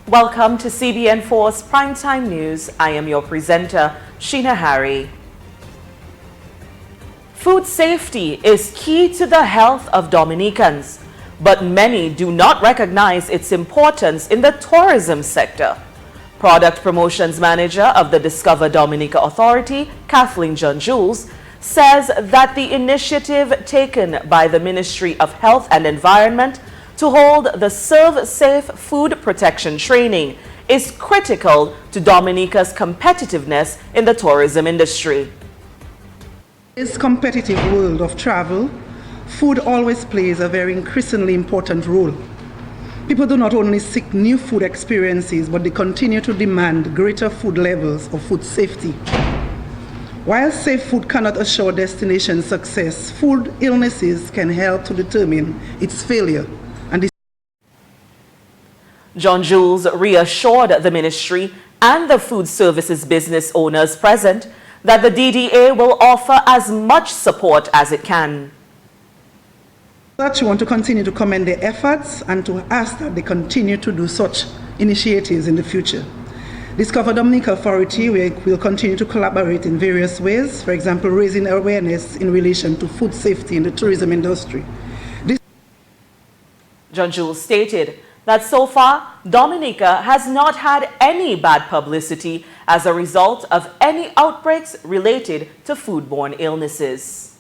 Welcome to CBN4's Primetime News. I am your presenter, Sheena Harry. Food safety is key to the health of Dominicans, but many do not recognize its importance in the tourism sector. Product Promotions Manager of the Discover Dominica Authority, Kathleen John Jules, says that the initiative taken by the Ministry of Health and Environment to hold the Serve Safe Food Protection Training is critical to Dominica's competitiveness in the tourism industry. In this competitive world of travel, food always plays a very increasingly important role. People do not only seek new food experiences, but they continue to demand greater food levels of food safety. While safe food cannot assure destination success, food illnesses can help to determine its failure. John Jules reassured the ministry and the food services business owners present that the DDA will offer as much support as it can. We want to continue to commend their efforts and to ask that they continue to do such initiatives in the future. Discover Dominica Authority will continue to collaborate in various ways, for example, raising awareness in relation to food safety in the tourism industry. John Jules stated that so far, Dominica has not had any bad publicity as a result of any outbreaks related to foodborne illnesses.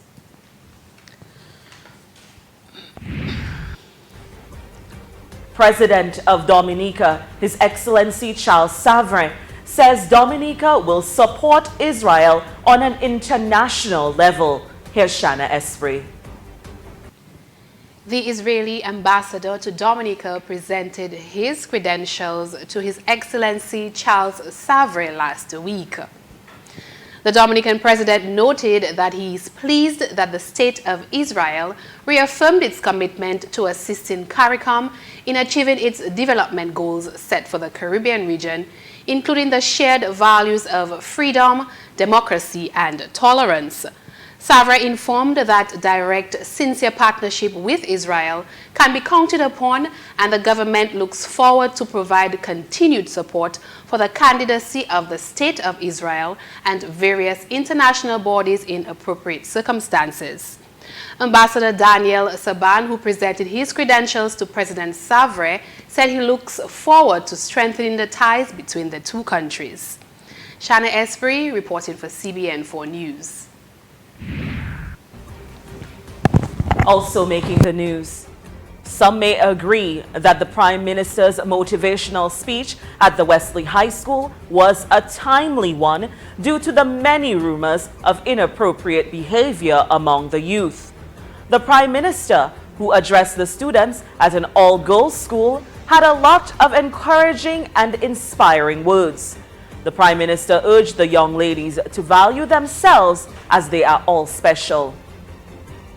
President of Dominica, His Excellency Charles Savrin, says Dominica will support Israel on an international level. Here's Shanna Esprit. The Israeli ambassador to Dominica presented his credentials to His Excellency Charles Savrin last week. The Dominican president noted that he is pleased that the State of Israel reaffirmed its commitment to assisting CARICOM in achieving its development goals set for the Caribbean region, including the shared values of freedom, democracy, and tolerance. Savrin informed that direct, sincere partnership with Israel can be counted upon, and the government looks forward to provide continued support for the candidacy of the State of Israel and various international bodies in appropriate circumstances. Ambassador Daniel Saban, who presented his credentials to President Savrin, said he looks forward to strengthening the ties between the two countries. Shanna Esprit reporting for CBN4 News. Also making the news, some may agree that the Prime Minister's motivational speech at the Wesley High School was a timely one due to the many rumors of inappropriate behavior among the youth. The Prime Minister, who addressed the students at an all-girls school, had a lot of encouraging and inspiring words. The Prime Minister urged the young ladies to value themselves as they are all special.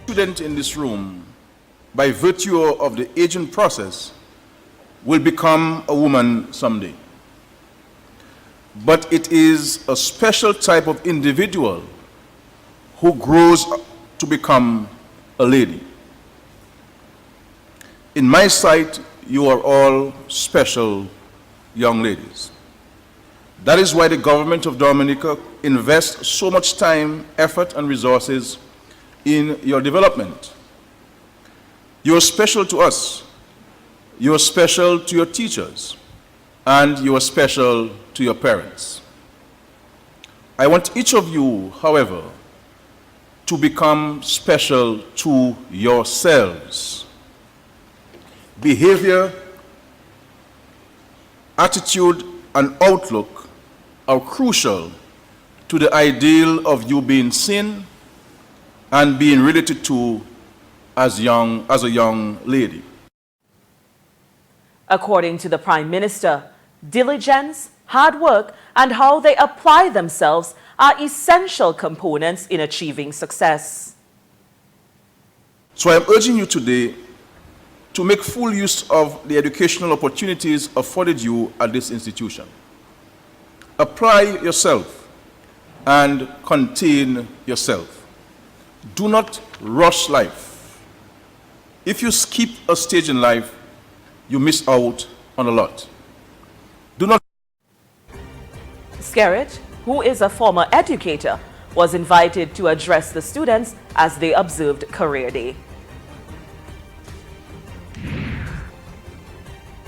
Student in this room, by virtue of the aging process, will become a woman someday. But it is a special type of individual who grows to become a lady. In my sight, you are all special young ladies. That is why the government of Dominica invests so much time, effort, and resources in your development. You are special to us. You are special to your teachers. And you are special to your parents. I want each of you, however, to become special to yourselves. Behavior, attitude, and outlook are crucial to the ideal of you being seen and being related to as a young lady. According to the Prime Minister, diligence, hard work, and how they apply themselves are essential components in achieving success. So I am urging you today to make full use of the educational opportunities afforded you at this institution. Apply yourself and contain yourself. Do not rush life. If you skip a stage in life, you miss out on a lot. Do not. Skerrit, who is a former educator, was invited to address the students as they observed Career Day.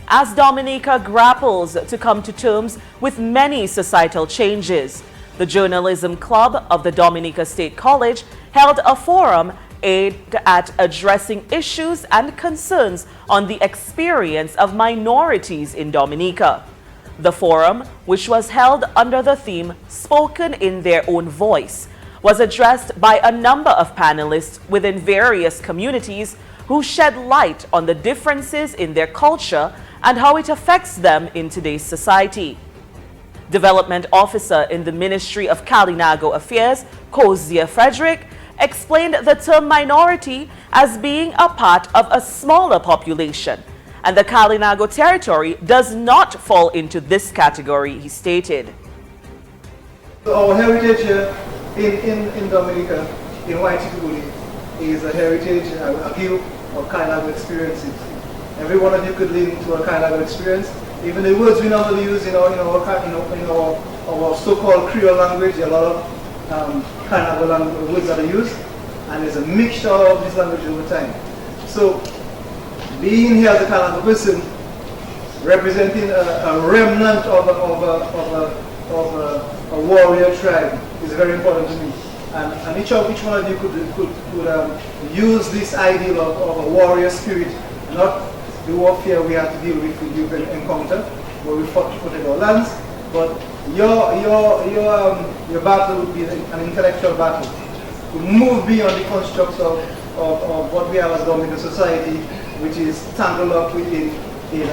As Dominica grapples to come to terms with many societal changes, the Journalism Club of the Dominica State College held a forum aimed at addressing issues and concerns on the experience of minorities in Dominica. The forum, which was held under the theme Spoken in Their Own Voice, was addressed by a number of panelists within various communities who shed light on the differences in their culture and how it affects them in today's society. Development Officer in the Ministry of Kalinago Affairs, Kozia Frederick, explained the term minority as being a part of a smaller population, and the Kalinago territory does not fall into this category, he stated. Our heritage in Dominica, in Waititi, is a heritage, a view of Kalinago experiences. Every one of you could lean into a Kalinago experience. Even the words we normally use in our so-called Creole language, there are a lot of Kalinago words that are used, and there's a mixture of this language over time. So, being here as a Kalinago person, representing a remnant of a warrior tribe is very important to me. And each one of you could use this ideal of a warrior spirit, not the warfare we have to deal with you've encountered, where we fought to protect our lands, but your battle would be an intellectual battle. To move beyond the constructs of what we have as Dominican society, which is tangled up within the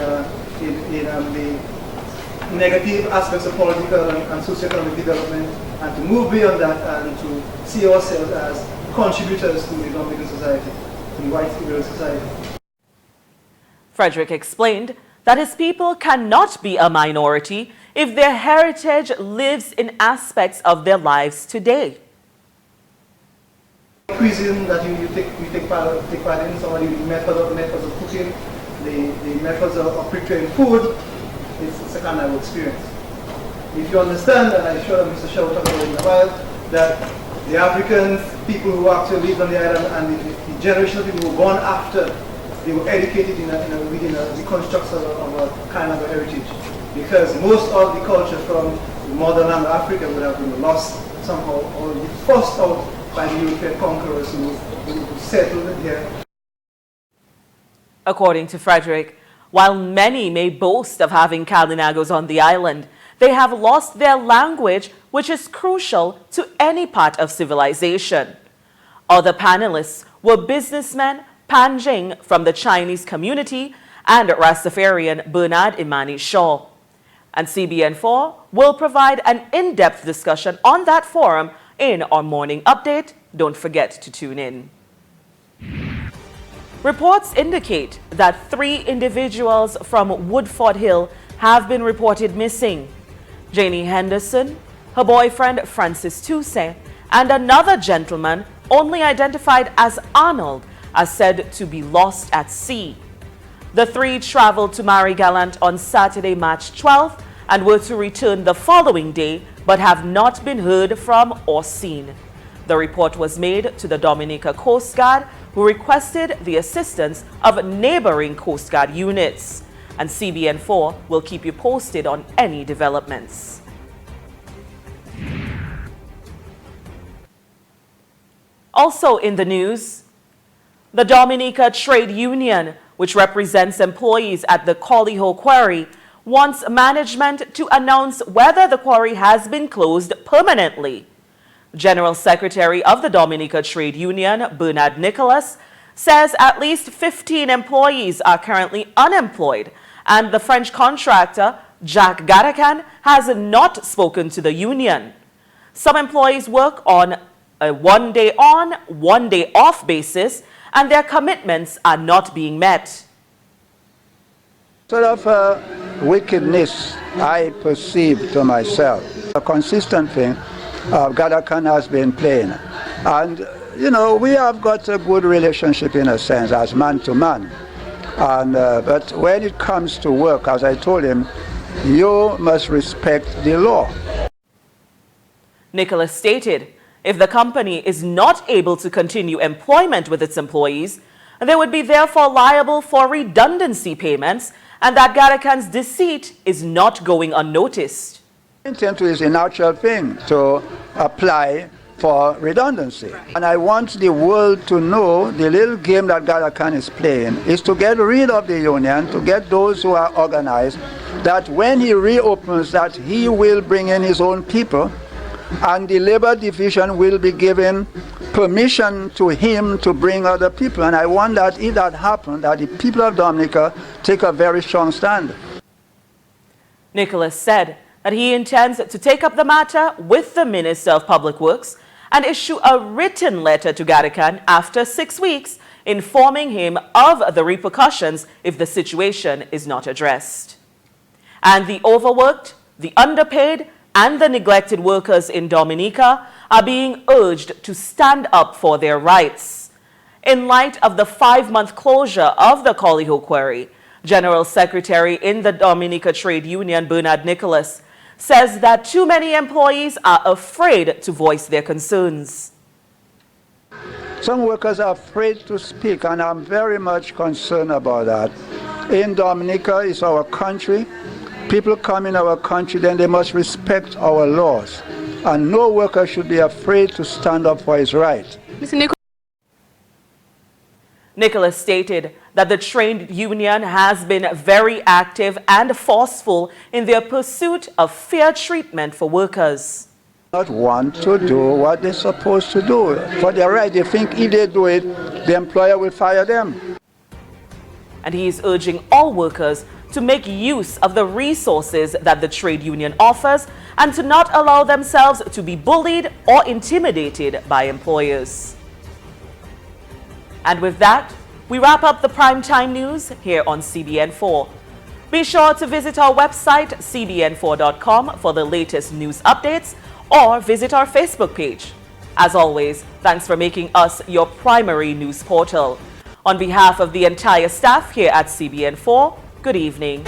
negative aspects of political and socioeconomic development, and to move beyond that and to see ourselves as contributors to the Dominican society, to the white Creole society. Frederick explained that his people cannot be a minority if their heritage lives in aspects of their lives today. Cuisine that you take part in, some of the methods of cooking, the methods of preparing food, it's a kind of experience. If you understand, and I'm sure that Mr. Shaw will talk about it in a while, that the African people who actually lived on the island and the generation of people who were born after, they were educated within the constructs of a kind of a heritage. Because most of the culture from the modern land of Africa would have been lost somehow, or forced out by the European conquerors who settled here. According to Frederick, while many may boast of having Kalinagos on the island, they have lost their language, which is crucial to any part of civilization. Other panelists were businessmen Panjing from the Chinese community and Rastafarian Bernard Imani Shaw. And CBN4 will provide an in-depth discussion on that forum in our morning update. Don't forget to tune in. Reports indicate that 3 individuals from Woodford Hill have been reported missing. Janie Henderson, her boyfriend Francis Toussaint, and another gentleman only identified as Arnold are said to be lost at sea. The 3 traveled to Marygallant on Saturday, March 12th and were to return the following day but have not been heard from or seen. The report was made to the Dominica Coast Guard, who requested the assistance of neighboring Coast Guard units. And CBN4 will keep you posted on any developments. Also in the news, the Dominica Trade Union, which represents employees at the Colliho Quarry, wants management to announce whether the quarry has been closed permanently. General Secretary of the Dominica Trade Union, Bernard Nicholas, says at least 15 employees are currently unemployed, and the French contractor, Jacques Gadacan, has not spoken to the union. Some employees work on a one-day on, one-day off basis, and their commitments are not being met. Sort of wickedness I perceive to myself. A consistent thing Gadakan has been playing. And, you know, we have got a good relationship in a sense, as man to man. And, but when it comes to work, as I told him, you must respect the law. Nicholas stated if the company is not able to continue employment with its employees, they would be therefore liable for redundancy payments, and that Garakan's deceit is not going unnoticed. Intent is a natural thing to apply for redundancy. And I want the world to know the little game that Garakan is playing is to get rid of the union, to get those who are organized, that when he reopens that he will bring in his own people, and the labor division will be given permission to him to bring other people. And I want that if that happens, that the people of Dominica take a very strong stand. Nicholas said that he intends to take up the matter with the Minister of Public Works and issue a written letter to Garakan after 6 weeks, informing him of the repercussions if the situation is not addressed. And the overworked, the underpaid, and the neglected workers in Dominica are being urged to stand up for their rights. In light of the 5-month closure of the Colliho Quarry, General Secretary in the Dominica Trade Union, Bernard Nicholas, says that too many employees are afraid to voice their concerns. Some workers are afraid to speak, and I'm very much concerned about that. In Dominica, it's our country. People come in our country, then they must respect our laws. And no worker should be afraid to stand up for his right. Nicholas stated that the trade union has been very active and forceful in their pursuit of fair treatment for workers. Not want to do what they're supposed to do. For their right, they think if they do it, the employer will fire them. And he is urging all workers to make use of the resources that the trade union offers and to not allow themselves to be bullied or intimidated by employers. And with that, we wrap up the Primetime News here on CBN4. Be sure to visit our website, cbn4.com, for the latest news updates, or visit our Facebook page. As always, thanks for making us your primary news portal. On behalf of the entire staff here at CBN4, good evening.